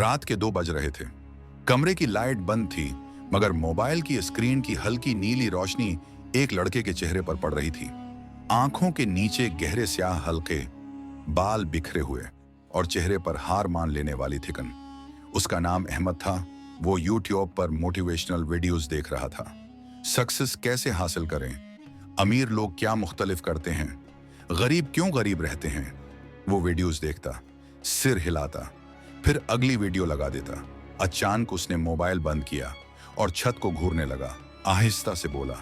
रात के 2 बज रहे थे। कमरे की लाइट बंद थी, मगर मोबाइल की स्क्रीन की हल्की नीली रोशनी एक लड़के के चेहरे पर पड़ रही थी। आंखों के नीचे गहरे स्याह हल्के, बाल बिखरे हुए और चेहरे पर हार मान लेने वाली थिकन। उसका नाम अहमद था। वो यूट्यूब पर मोटिवेशनल वीडियोस देख रहा था। सक्सेस कैसे हासिल करें, अमीर लोग क्या मुख्तलिफ करते हैं, गरीब क्यों गरीब रहते हैं। वो वीडियोस देखता, सिर हिलाता, फिर अगली वीडियो लगा देता। अचानक उसने मोबाइल बंद किया और छत को घूरने लगा। आहिस्ता से बोला,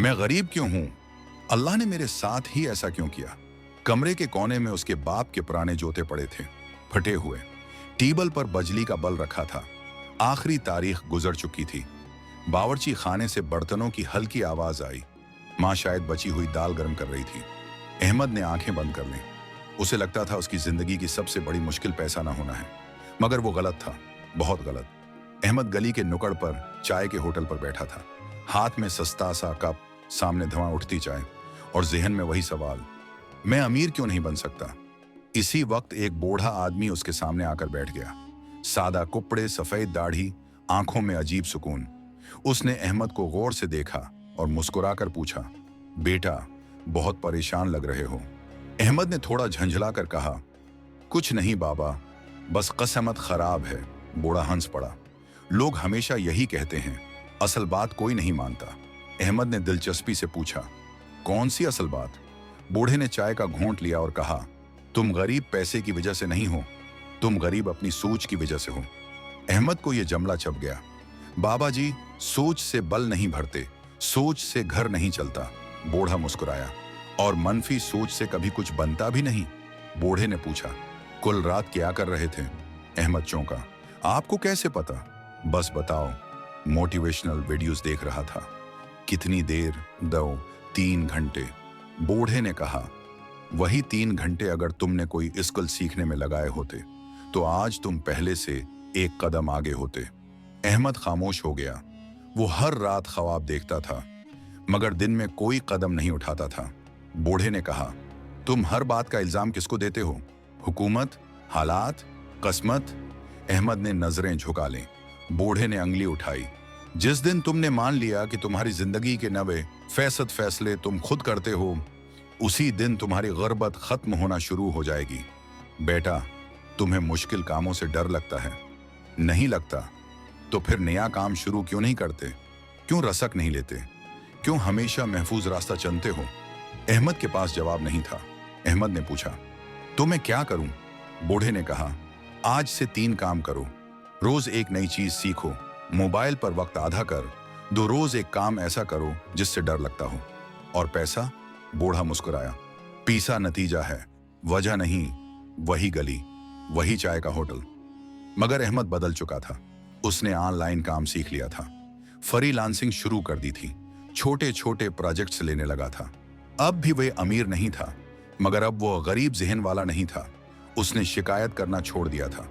मैं गरीब क्यों हूं? अल्लाह ने मेरे साथ ही ऐसा क्यों किया? कमरे के कोने में उसके बाप के पुराने जूते पड़े थे, फटे हुए। टेबल पर बिजली का बल्ब रखा था। आखिरी तारीख गुजर चुकी थी। बावर्ची खाने से बर्तनों की हल्की आवाज आई। माँ शायद बची हुई दाल गर्म कर रही थी। अहमद ने आंखें बंद कर लीं। उसे लगता था उसकी जिंदगी की सबसे बड़ी मुश्किल पैसा ना होना है, मगर वो गलत था, बहुत गलत। अहमद गली के नुक्कड़ पर चाय के होटल पर बैठा था। हाथ में सस्ता सा कप, सामने धुआं उठती चाय और जहन में वही सवाल, मैं अमीर क्यों नहीं बन सकता? इसी वक्त एक बूढ़ा आदमी उसके सामने आकर बैठ गया। सादा कपड़े, सफेद दाढ़ी, आंखों में अजीब सुकून। उसने अहमद को गौर से देखा और मुस्कुराकर पूछा, बेटा, बहुत परेशान लग रहे हो। अहमद ने थोड़ा झंझलाकर कहा, कुछ नहीं बाबा, बस किस्मत खराब है। बूढ़ा हंस पड़ा। लोग हमेशा यही कहते हैं, असल बात कोई नहीं मानता। अहमद ने दिलचस्पी से पूछा, कौन सी असल बात? बूढ़े ने चाय का घूंट लिया और कहा, तुम गरीब पैसे की वजह से नहीं हो, तुम गरीब अपनी सोच की वजह से हो। अहमद को यह जमला छप गया। बाबा जी, सोच से बल नहीं भरते, सोच से घर नहीं चलता। बूढ़ा मुस्कुराया, और मनफी सोच से कभी कुछ बनता भी नहीं। बूढ़े ने पूछा, कल रात क्या कर रहे थे? अहमद चौंका, आपको कैसे पता? बस बताओ। मोटिवेशनल वीडियोस देख रहा था। कितनी देर? 2, 3 घंटे। बूढ़े ने कहा, वही 3 घंटे अगर तुमने कोई स्किल सीखने में लगाए होते तो आज तुम पहले से एक कदम आगे होते। अहमद खामोश हो गया। वो हर रात ख्वाब देखता था, मगर दिन में कोई कदम नहीं उठाता था। बूढ़े ने कहा, तुम हर बात का इल्जाम किसको देते हो? हुकूमत, हालात, किस्मत? अहमद ने नजरें झुका लीं। बूढ़े ने अंगली उठाई। जिस दिन तुमने मान लिया कि तुम्हारी जिंदगी के 90% फैसले तुम खुद करते हो, उसी दिन तुम्हारी गुर्बत खत्म होना शुरू हो जाएगी। बेटा, तुम्हें मुश्किल कामों से डर लगता है? नहीं लगता तो फिर नया काम शुरू क्यों नहीं करते? क्यों रसक नहीं लेते? क्यों हमेशा महफूज रास्ता चुनते हो? अहमद के पास जवाब नहीं था। अहमद ने पूछा, तो मैं क्या करूं? बूढ़े ने कहा, आज से 3 काम करो। रोज एक नई चीज सीखो, मोबाइल पर वक्त आधा कर दो, रोज एक काम ऐसा करो जिससे डर लगता हो। और पैसा? बूढ़ा मुस्कुराया, पीसा नतीजा है, वजह नहीं। वही गली, वही चाय का होटल। मगर अहमद बदल चुका था। उसने ऑनलाइन काम सीख लिया था, फ्रीलांसिंग शुरू कर दी थी, छोटे छोटे प्रोजेक्ट्स लेने लगा था। अब भी वह अमीर नहीं था, मगर अब वो गरीब जहन वाला नहीं था। उसने शिकायत करना छोड़ दिया था।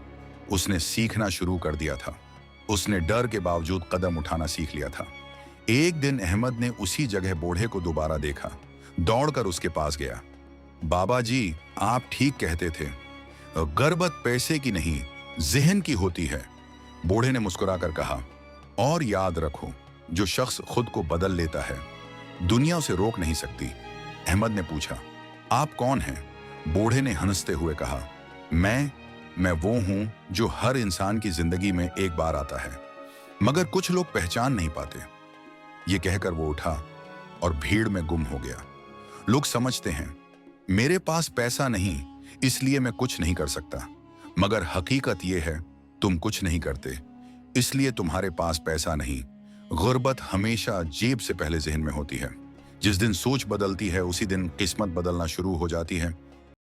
उसने सीखना शुरू कर दिया था। उसने डर के बावजूद कदम उठाना सीख लिया था। एक दिन अहमद ने उसी जगह बूढ़े को दोबारा देखा। दौड़कर उसके पास गया। बाबा जी, आप ठीक कहते थे, गुर्बत पैसे की नहीं, जहन की होती है। बूढ़े ने मुस्कुराकर कहा, और याद रखो, जो शख्स खुद को बदल लेता है, दुनिया उसे रोक नहीं सकती। अहमद ने पूछा, आप कौन हैं? बूढ़े ने हंसते हुए कहा, मैं वो हूं जो हर इंसान की जिंदगी में एक बार आता है, मगर कुछ लोग पहचान नहीं पाते। ये कहकर वो उठा और भीड़ में गुम हो गया। लोग समझते हैं मेरे पास पैसा नहीं, इसलिए मैं कुछ नहीं कर सकता, मगर हकीकत यह है तुम कुछ नहीं करते, इसलिए तुम्हारे पास पैसा नहीं। गुर्बत हमेशा जेब से पहले जहन में होती है। जिस दिन सोच बदलती है, उसी दिन किस्मत बदलना शुरू हो जाती है।